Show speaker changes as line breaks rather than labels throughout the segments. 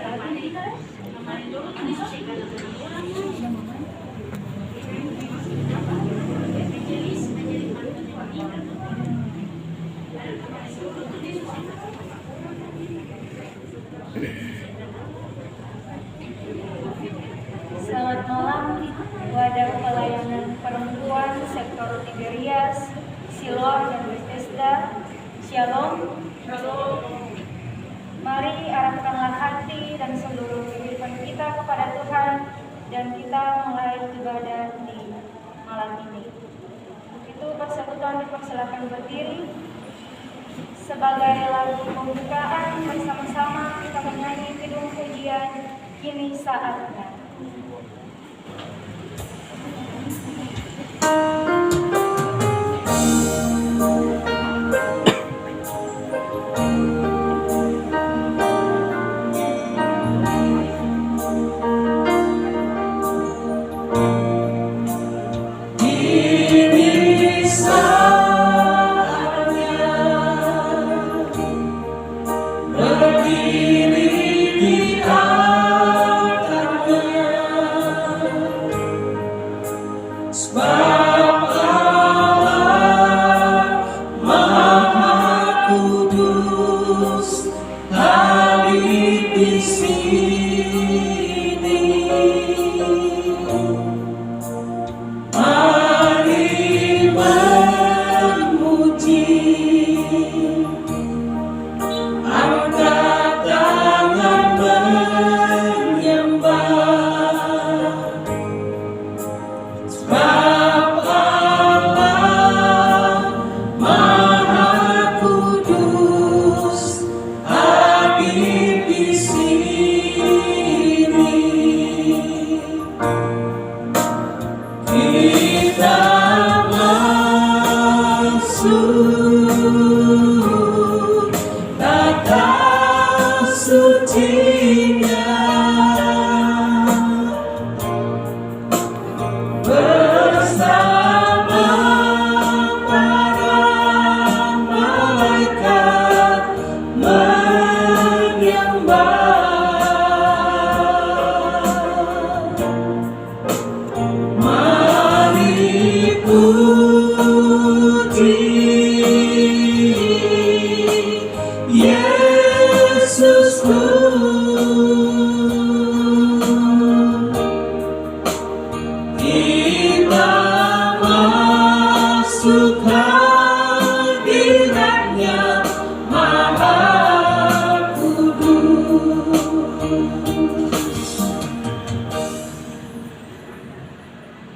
Selamat malam, wadah pelayanan perempuan sektor Tiberias, Siloam dan Bethesda. Shalom. Mari arahkanlah hati dan seluruh kehidupan kita kepada Tuhan dan kita mulai ibadah di malam ini. Itu persekutuan dipersilakan berdiri. Sebagai lagu pembukaan bersama-sama kita menyanyi kidung pujian Kini Saatnya.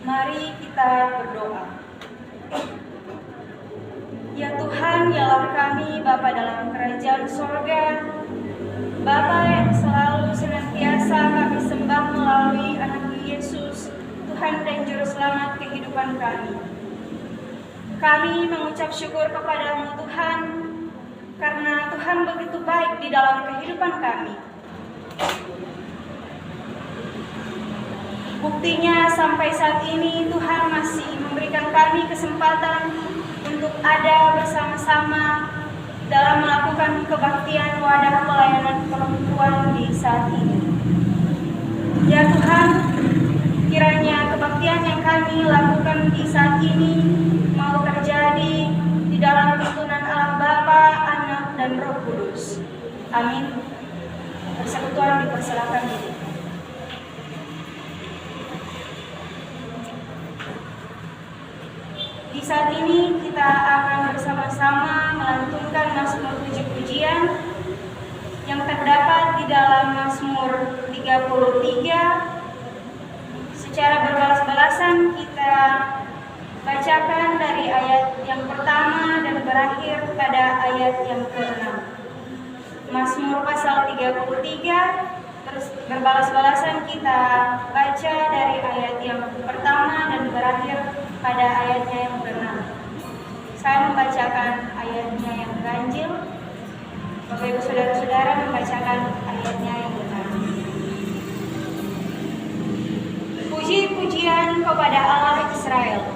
Mari kita berdoa. Ya Tuhan, yalah kami Bapa dalam kerajaan sorga, Bapa yang selalu senantiasa kami sembah melalui anak Yesus, Tuhan dan Juru Selamat kehidupan kami. Kami mengucap syukur kepadamu Tuhan, karena Tuhan begitu baik di dalam kehidupan kami. Buktinya sampai saat ini Tuhan masih memberikan kami kesempatan untuk ada bersama-sama dalam melakukan kebaktian wadah pelayanan perempuan di saat ini. Ya Tuhan, kiranya kebaktian yang kami lakukan di saat ini mau terjadi di dalam tuntunan Allah Bapa, Anak, dan Roh Kudus. Amin. Persekutuan dipersilakan diri. Di saat ini kita akan bersama-sama melantunkan Mazmur puji-pujian yang terdapat di dalam Mazmur 33. Secara berbalas-balasan kita bacakan dari ayat yang pertama dan berakhir pada ayat yang ke-6. Mazmur pasal 33, terus berbalas-balasan kita baca dari ayat yang pertama dan berakhir pada ayatnya yang ke-6. Saya membacakan ayatnya yang ganjil, Bapak Ibu Saudara-saudara membacakan ayatnya yang benar. Puji-pujian kepada Allah Israel.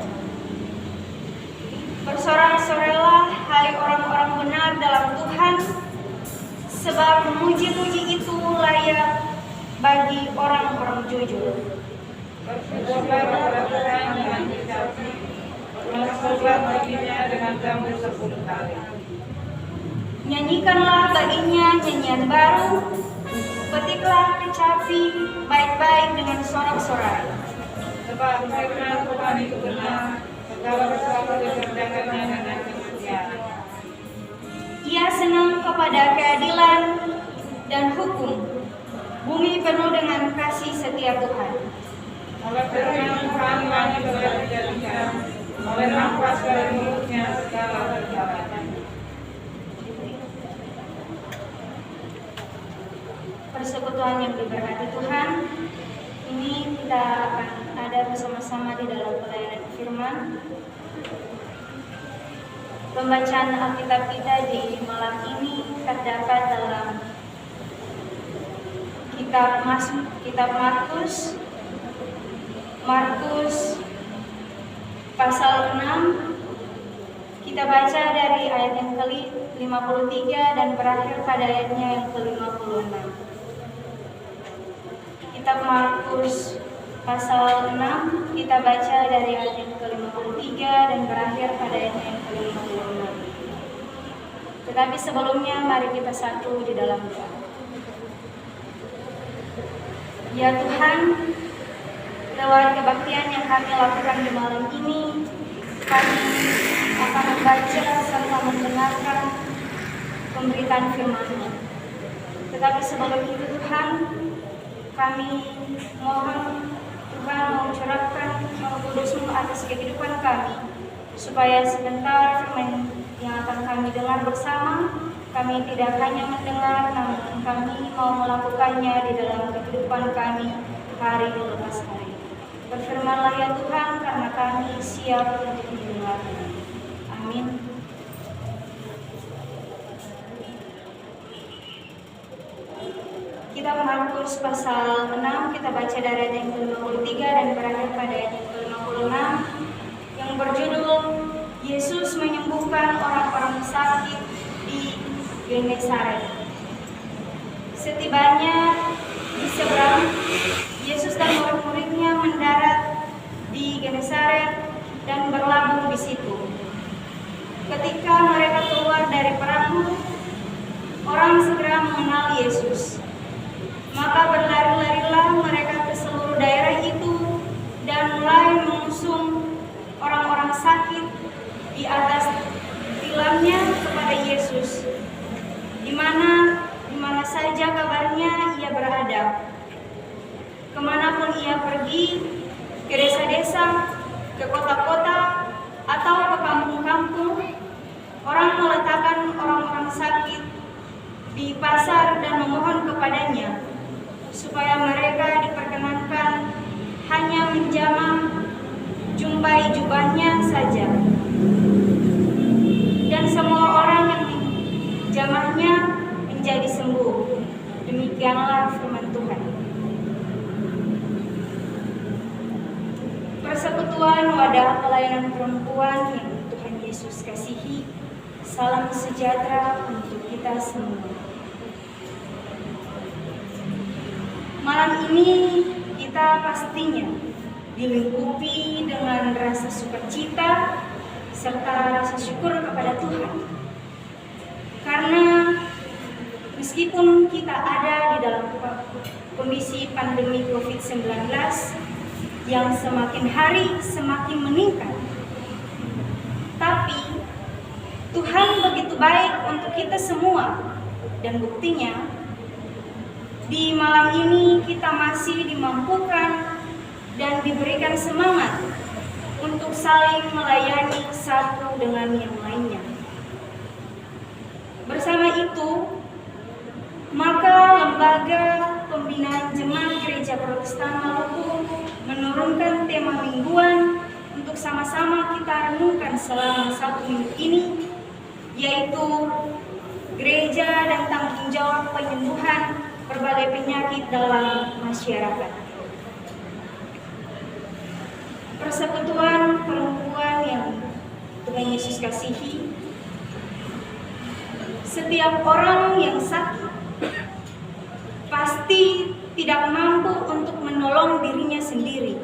Bersorak-sorailah hai orang-orang benar dalam Tuhan, sebab memuji-puji itu layak bagi orang-orang jujur.
Bersyukurlah kepada Tuhan dengan dicaci, bersyukurlah baginya dengan jambu 10 kali.
Nyanyikanlah baginya nyanyian baru, petiklah kecapi baik-baik dengan sorak-sorai.
Sebab firman Tuhan itu benar, segala sesuatu dikerjakannya dengan kesetiaan.
Ia senang kepada keadilan dan hukum. Bumi penuh dengan kasih setia Tuhan.
Oleh firman Tuhan langit telah dijadikan, oleh nafas dari mulutnya segala perjalanan.
Persekutuan yang diberkati Tuhan, ini kita akan ada bersama-sama di dalam pelayanan firman. Pembacaan Alkitab kita di malam ini terdapat dalam kitab Markus pasal 6. Kita baca dari ayat yang ke-53 dan berakhir pada ayatnya yang ke-56. Kitab Markus pasal 6 kita baca dari ayat yang ke-53 dan berakhir pada ayatnya yang ke-56. Tetapi sebelumnya mari kita satu di dalam doa. Ya Tuhan, lewat kebaktian yang kami lakukan di malam ini, kami akan membaca serta mendengarkan pemberitaan firman-Mu. Tetapi sebelum itu Tuhan, kami mohon Tuhan mencurahkan Roh Kudus-Mu atas kehidupan kami, supaya sebentar firman yang akan kami dengar bersama, kami tidak hanya mendengar, namun kami mau melakukannya di dalam kehidupan kami hari lepas hari. Berfirmanlah ya Tuhan, karena kami siap untuk mendengarnya. Amin. Kitab Markus pasal 6 kita baca dari ayat yang ke-53 dan berakhir pada ayat yang ke-56 yang berjudul Yesus menyembuhkan orang-orang sakit di Genesaret. Setibanya di seberang, Yesus dan murid-muridnya mendarat di Genesaret dan berlabuh di situ. Ketika mereka keluar dari perahu, orang segera mengenal Yesus. Maka berlari-larilah mereka ke seluruh daerah itu dan mulai mengusung orang-orang sakit di atas tilamnya kepada Yesus. Di mana saja kabarnya ia berada. Kemanapun ia pergi, ke desa-desa, ke kota-kota, atau ke kampung-kampung, orang meletakkan orang-orang sakit di pasar dan memohon kepadanya, supaya mereka diperkenankan hanya menjamah jumpai jubahnya saja. Dan semua orang yang menjamahnya menjadi sembuh. Demikianlah firman Tuhan. Persekutuan wadah pelayanan perempuan yang Tuhan Yesus kasihi, salam sejahtera untuk kita semua. Malam ini kita pastinya dilingkupi dengan rasa sukacita serta rasa syukur kepada Tuhan. Karena meskipun kita ada di dalam kondisi pandemi COVID-19 yang semakin hari semakin meningkat, tapi Tuhan begitu baik untuk kita semua, dan buktinya di malam ini kita masih dimampukan dan diberikan semangat untuk saling melayani satu dengan yang lainnya. Bersama itu, maka Lembaga Pembinaan Jemaat Gereja Protestan Maluku menurunkan tema mingguan untuk sama-sama kita renungkan selama 1 minggu ini, yaitu Gereja dan Tanggung Jawab Penyembuhan Berbagai Penyakit dalam Masyarakat. Persekutuan perempuan yang Tuhan Yesus kasihi, setiap orang yang sakit pasti tidak mampu untuk menolong dirinya sendiri.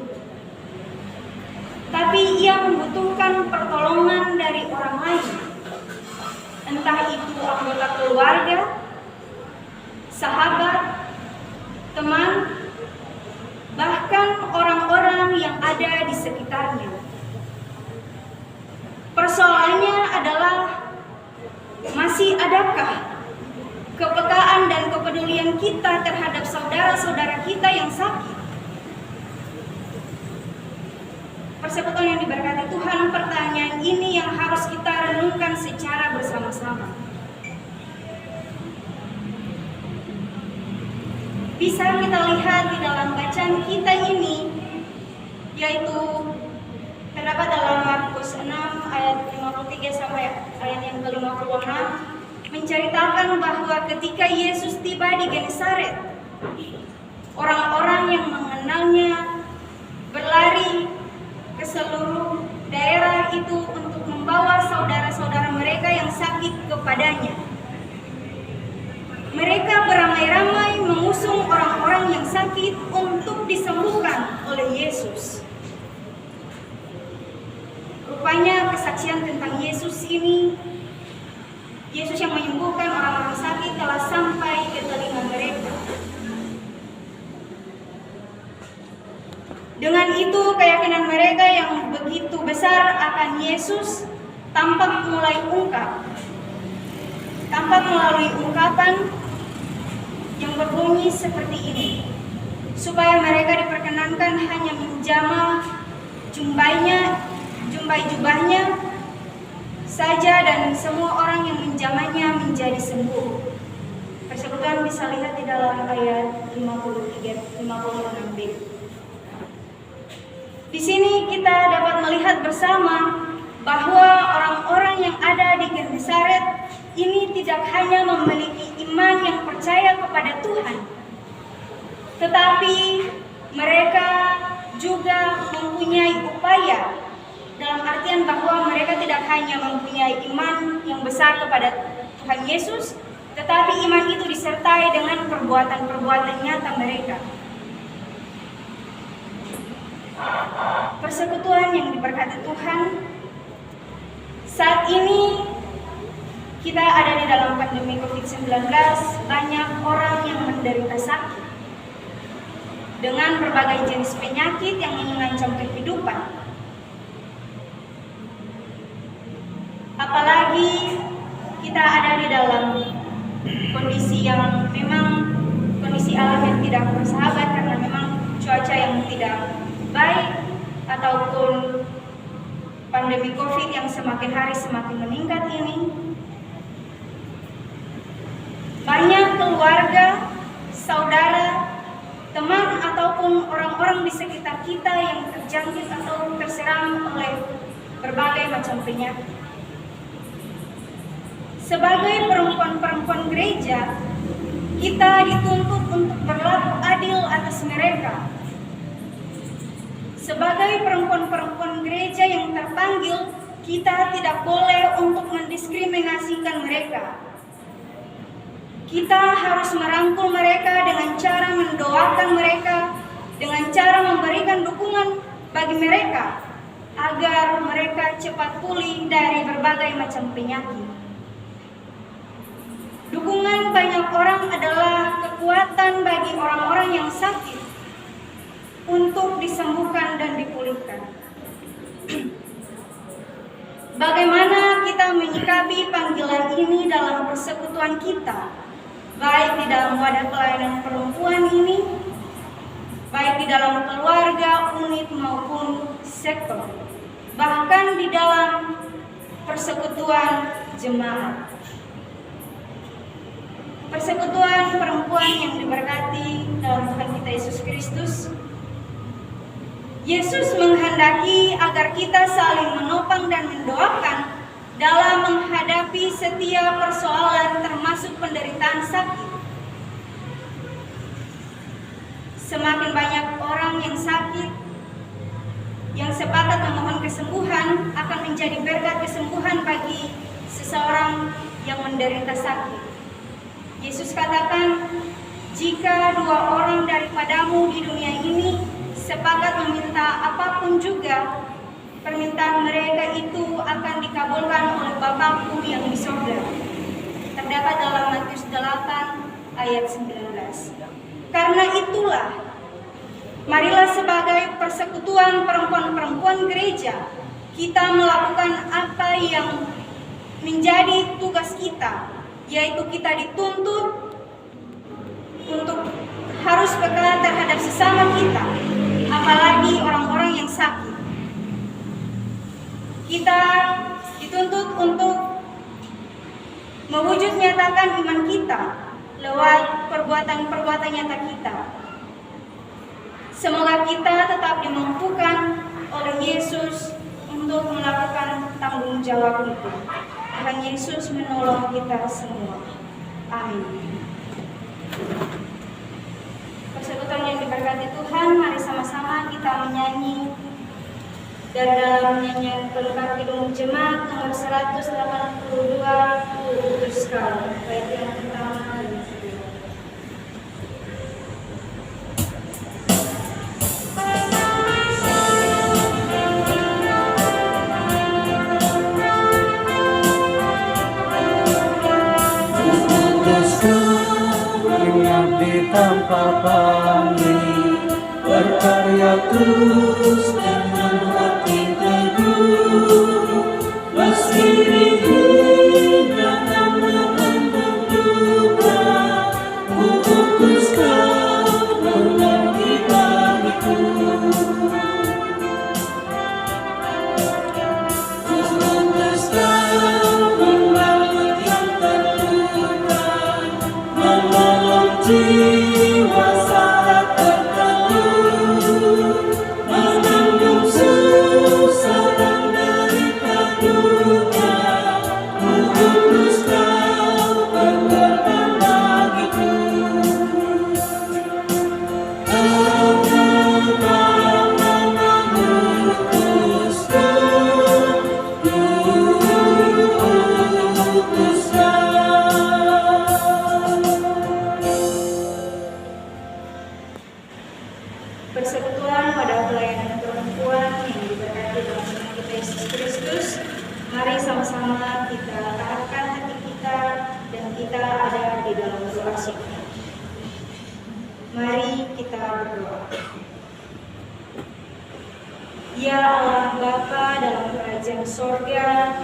Tapi ia membutuhkan pertolongan dari orang lain. Entah itu anggota keluarga, sahabat, teman, bahkan orang-orang yang ada di sekitarnya. Persoalannya adalah masih adakah kepekaan dan kepedulian kita terhadap saudara-saudara kita yang sakit? Persekutuan yang diberkati Tuhan, pertanyaan ini yang harus kita renungkan secara bersama-sama. Bisa kita lihat di dalam bacaan kita ini, yaitu terdapat dalam Markus 6 ayat 53 sampai ayat yang ke-56, menceritakan bahwa ketika Yesus tiba di Genesaret, orang-orang yang mengenalnya berlari ke seluruh daerah itu untuk membawa saudara-saudara mereka yang sakit kepadanya. Mereka beramai-ramai mengusung orang-orang yang sakit untuk disembuhkan oleh Yesus. Rupanya kesaksian tentang Yesus ini, Yesus yang menyembuhkan orang-orang sakit, telah sampai ke telinga mereka. Dengan itu, keyakinan mereka yang begitu besar akan Yesus tampak mulai ungkap. Tampak melalui ungkapan yang berbunyi seperti ini, supaya mereka diperkenankan hanya menjamah jubahnya saja, dan semua orang yang menjamahnya menjadi sembuh. Persekutuan bisa lihat di dalam ayat 56b. Di sini kita dapat melihat bersama bahwa orang-orang yang ada di Genesaret ini tidak hanya memiliki iman yang percaya kepada Tuhan, tetapi mereka juga mempunyai upaya, dalam artian bahwa mereka tidak hanya mempunyai iman yang besar kepada Tuhan Yesus, tetapi iman itu disertai dengan perbuatan-perbuatan nyata mereka. Persekutuan yang diberkati Tuhan, saat ini kita ada di dalam pandemi COVID-19, banyak orang yang menderita sakit dengan berbagai jenis penyakit yang mengancam kehidupan. Apalagi kita ada di dalam kondisi yang memang kondisi alam yang tidak bersahabat, karena memang cuaca yang tidak baik, ataupun pandemi COVID yang semakin hari semakin meningkat ini. Banyak keluarga, saudara, teman, ataupun orang-orang di sekitar kita yang terjangkit atau terserang oleh berbagai macam penyakit. Sebagai perempuan-perempuan gereja, kita dituntut untuk berlaku adil atas mereka. Sebagai perempuan-perempuan gereja yang terpanggil, kita tidak boleh untuk mendiskriminasikan mereka. Kita harus merangkul mereka dengan cara mendoakan mereka, dengan cara memberikan dukungan bagi mereka, agar mereka cepat pulih dari berbagai macam penyakit. Dukungan banyak orang adalah kekuatan bagi orang-orang yang sakit untuk disembuhkan dan dipulihkan. Bagaimana kita menyikapi panggilan ini dalam persekutuan kita, baik di dalam wadah pelayanan perempuan ini, baik di dalam keluarga, unit maupun sektor, bahkan di dalam persekutuan jemaat. Persekutuan perempuan yang diberkati dalam Tuhan kita Yesus Kristus, Yesus menghendaki agar kita saling menopang dan mendoakan dalam menghadapi setiap persoalan, termasuk penderitaan sakit. Semakin banyak orang yang sakit, yang sepakat memohon kesembuhan, akan menjadi berkat kesembuhan bagi seseorang yang menderita sakit. Yesus katakan, Jika dua orang daripadamu di dunia ini sepakat meminta apapun juga, permintaan mereka itu akan dikabulkan oleh Bapakku yang di surga. Terdapat dalam Matius 8 ayat 19. Karena itulah, marilah sebagai persekutuan perempuan-perempuan gereja, kita melakukan apa yang menjadi tugas kita, yaitu kita dituntut untuk harus peka terhadap sesama kita, apalagi orang-orang yang sakit. Kita dituntut untuk mewujud nyatakan iman kita lewat perbuatan-perbuatan nyata kita. Semoga kita tetap dimampukan oleh Yesus untuk melakukan tanggung jawab itu. Tuhan Yesus menolong kita semua. Amin. Persekutuan yang diberkati Tuhan, mari sama-sama kita menyanyi dari dalam nyanyian pelengkap Kidung Jemaat nomor 182, Kudus Kau, bait yang pertama dan kedua.
Tanpa pamrih berkarya terus dengan hati teguh, meski rindu datang menembus duka, ku utus Kau mengerti bagiku. Ku utus Kau membangun yang terluka, menolong jiwa saat terteluh, menanggung susah dan derita duka. Ku utus Kau berkorban bagiku. Kau telah mengutusku, ku utus Kau.
Persekutuan pada pelayanan perempuan yang diberkati dalam nama kita Yesus Kristus, mari sama-sama kita arahkan hati kita dan kita ada di dalam doa syukur. Mari kita berdoa. Ya Allah Bapa dalam kerajaan sorga,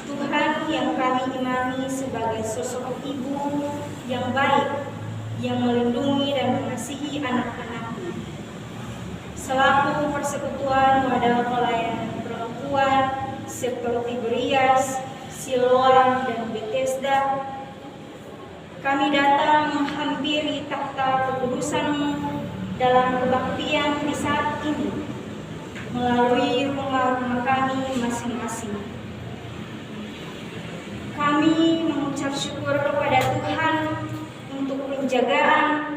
Tuhan yang kami imani sebagai sosok ibu yang baik, yang melindungi dan mengasihi anak-anaknya. Selaku persekutuan wadah pelayanan perempuan seperti Berias, Siloam, dan Bethesda, kami datang menghampiri takhta kekudusan-Mu dalam kebaktian di saat ini melalui rumah-rumah kami masing-masing. Kami mengucap syukur kepada Tuhan untuk penjagaan,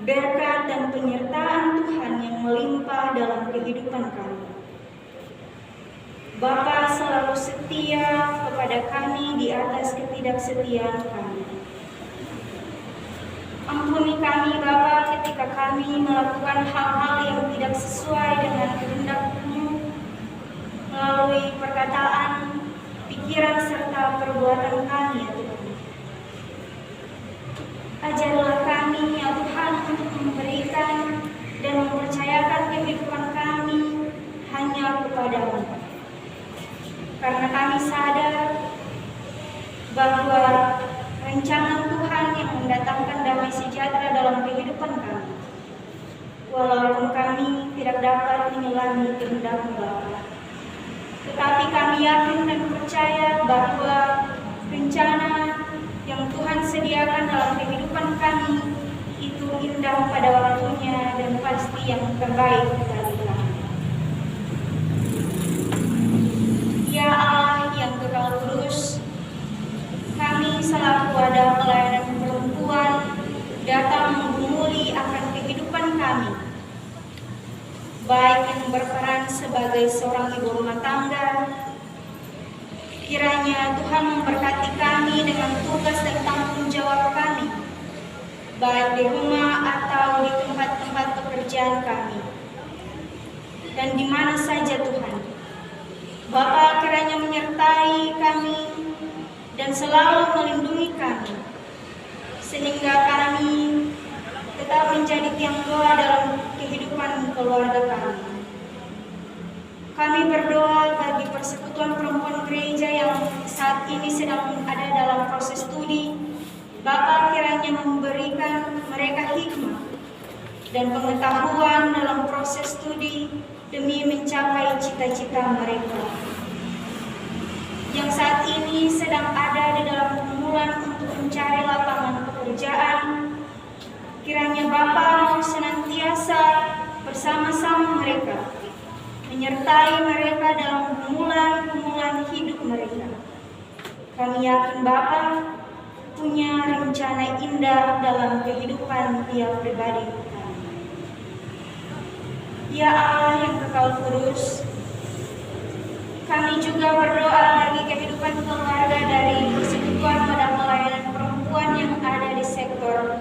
berkat dan penyertaan Tuhan yang melimpah dalam kehidupan kami. Bapa selalu setia kepada kami di atas ketidaksetiaan kami. Ampuni kami Bapa ketika kami melakukan hal-hal yang tidak sesuai dengan kehendak-Mu melalui perkataan, pikiran serta perbuatan kami ya Tuhan. Ajarlah kami ya Tuhan untuk memberikan dan mempercayakan kehidupan kami hanya kepada-Mu. Karena kami sadar bahwa rencana Tuhan yang mendatangkan damai sejahtera dalam kehidupan kami, walaupun kami tidak dapat menyelami kehendak-Mu Bapa. Tetapi kami yakin dan percaya bahwa rencana yang Tuhan sediakan dalam kehidupan kami itu indah pada waktunya dan pasti yang terbaik bagi kami. Ya Allah yang kekal kudus, kami selaku wadah pelayanan perempuan datang menggumuli akan kehidupan kami, baik yang berperan sebagai seorang ibu rumah tangga. Kiranya Tuhan memberkati kami dengan tugas dan tanggung jawab kami, di rumah atau di tempat-tempat pekerjaan kami, dan di mana saja Tuhan. Bapa kiranya menyertai kami dan selalu melindungi kami, sehingga kami tetap menjadi tiang doa dalam kehidupan keluarga kami. Kami berdoa bagi persekutuan perempuan gereja yang saat ini sedang ada dalam proses studi. Bapa kiranya memberikan mereka hikmat dan pengetahuan dalam proses studi demi mencapai cita-cita mereka. Yang saat ini sedang ada di dalam pergumulan untuk mencari lapangan pekerjaan, kiranya Bapa mau senantiasa bersama-sama mereka, menyertai mereka dalam pergumulan hidup mereka. Kami yakin Bapa punya rencana indah dalam kehidupan tiap pribadi kami. Ya Allah yang kekal kudus, kami juga berdoa bagi kehidupan keluarga dari persekutuan pada pelayanan perempuan yang ada di sektor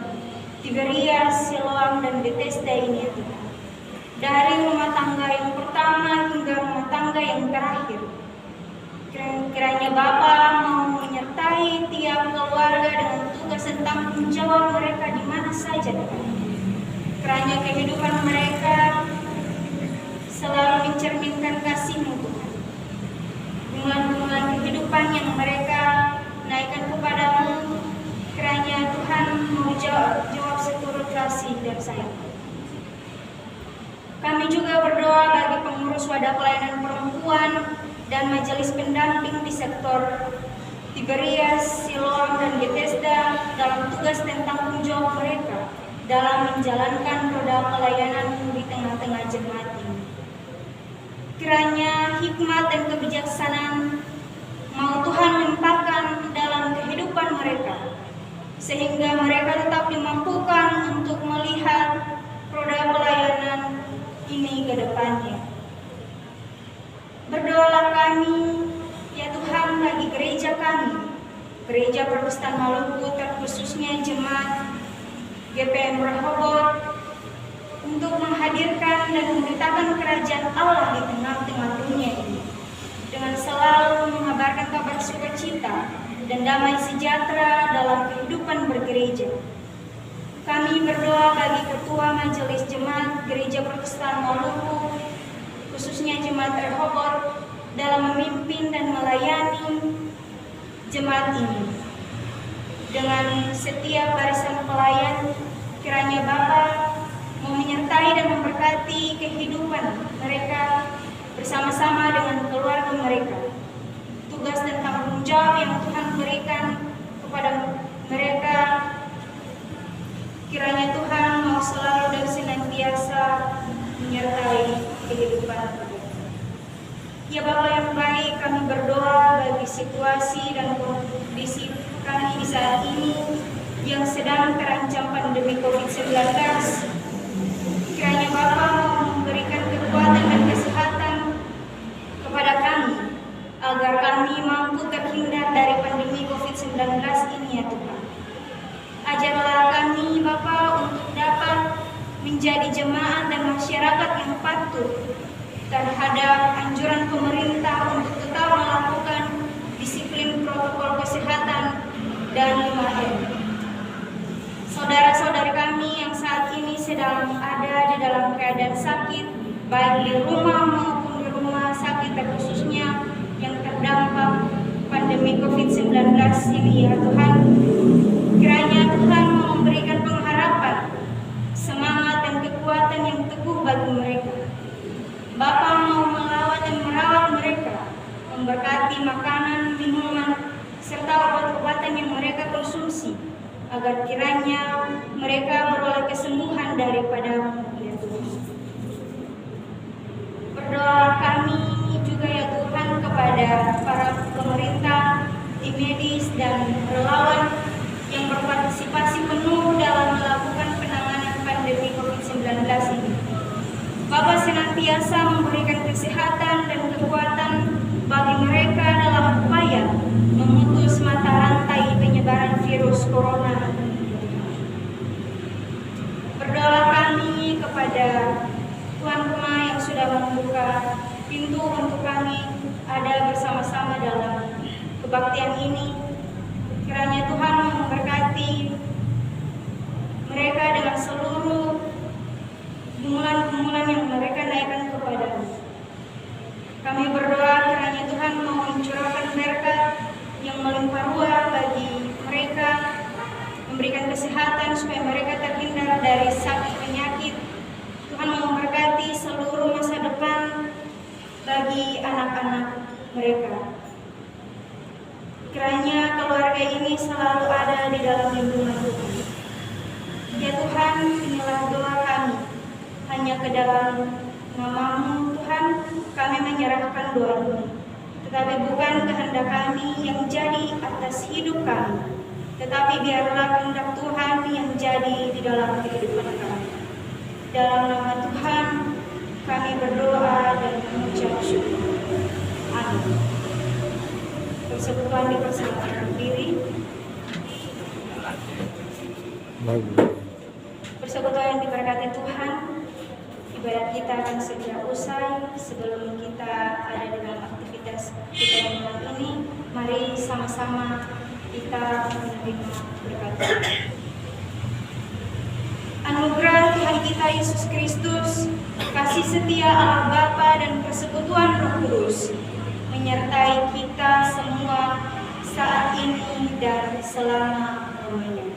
Tiberias, Siloam, dan Bethesda ini ya Tuhan. Dari rumah tangga yang pertama hingga rumah tangga yang terakhir. Kiranya Bapa mau menyertai tiap keluarga dengan tugas dan tanggung jawab mereka di mana saja Tuhan. Kiranya kehidupan mereka selalu mencerminkan kasih-Mu Tuhan. Bunga-bunga kehidupan yang mereka naikkan kepadamu, kiranya Tuhan mau jawab seturut kasih dan sayang. Kami juga berdoa bagi pengurus wadah pelayanan perempuan dan majelis pendamping di sektor Tiberias, Siloam, dan Bethesda dalam tugas dan tanggung jawab mereka dalam menjalankan roda pelayanan di tengah-tengah jemaat ini. Kiranya hikmat dan kebijaksanaan mau Tuhan limpahkan dalam kehidupan mereka, sehingga mereka tetap dimampukan untuk melihat roda pelayanan ini ke depannya. Berdoalah kami, ya Tuhan, bagi gereja kami, Gereja Protestan Maluku, terkhususnya jemaat GPM Rehoboth, untuk menghadirkan dan memberitakan kerajaan Allah di tengah-tengah dunia ini, dengan selalu mengabarkan kabar sukacita dan damai sejahtera dalam kehidupan bergereja. Kami berdoa bagi Ketua Majelis Jemaat Gereja Protestan Maluku, khususnya Jemaat Rehoboth, dalam memimpin dan melayani jemaat ini. Dengan setiap barisan pelayan, kiranya Bapa mau menyertai dan memberkati kehidupan mereka bersama-sama dengan keluarga mereka. Tugas dan tanggung jawab yang Tuhan berikan kepada mereka, kiranya Tuhan mau selalu dan senantiasa menyertai kehidupan mereka. Ya Bapa yang baik, kami berdoa bagi situasi dan kondisi kami di saat ini yang sedang terancam pandemi COVID-19. Kiranya Bapa mau memberikan kekuatan dan kesehatan kepada kami, agar kami mampu terhindar dari pandemi COVID-19 ini ya Tuhan. Ajarlah kami Bapa untuk dapat menjadi jemaat dan masyarakat yang patuh terhadap anjuran pemerintah untuk tetap melakukan disiplin protokol kesehatan dan 5M. Saudara-saudari kami yang saat ini sedang ada di dalam keadaan sakit, baik di rumah maupun di rumah sakit, terkhususnya yang terdampak pandemi COVID-19 ini ya Tuhan. Kiranya Tuhan mau memberikan pengharapan, semangat dan kekuatan yang teguh bagi mereka. Bapa mau melawat dan merawat mereka, memberkati makanan, minuman, serta obat-obatan yang mereka konsumsi, agar kiranya mereka beroleh kesembuhan daripada-Mu ya Tuhan. Berdoa kami juga ya Tuhan kepada para pemerintah, tim medis dan relawan yang berpartisipasi penuh dalam melakukan penanganan pandemi COVID-19 ini. Bapa senantiasa memberikan kesehatan dan kekuatan bagi mereka dalam upaya memutus mata rantai penyebaran virus corona. dari sakit penyakit. Tuhan memberkati seluruh masa depan bagi anak-anak mereka. Kiranya keluarga ini selalu ada di dalam lindungan Tuhan. Ya Tuhan, inilah doa kami. Hanya ke dalam nama-Mu Tuhan kami menyerahkan doa ini. Tetapi bukan kehendak kami yang jadi atas hidup kami, tetapi biarlah kehendak Tuhan yang jadi di dalam kehidupan kami. Dalam nama Tuhan kami berdoa dan mengucap syukur. Amin. Persekutuan dipersilakan berdiri. Persekutuan yang diberkati Tuhan, ibadat kita akan segera usai. Sebelum kita ada dalam aktivitas kita yang malam ini, mari sama-sama kita menerima berkat Tuhan. Anugerah Tuhan kita Yesus Kristus, kasih setia Allah Bapa dan persekutuan Roh Kudus menyertai kita semua saat ini dan selama-lamanya.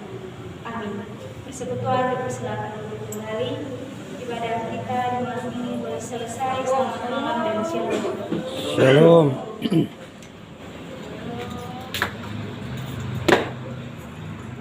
Amin. Persekutuan dipersilakan untuk kembali. Ibadah kita di malam ini boleh selesai. Selamat malam dan shalom.
Shalom.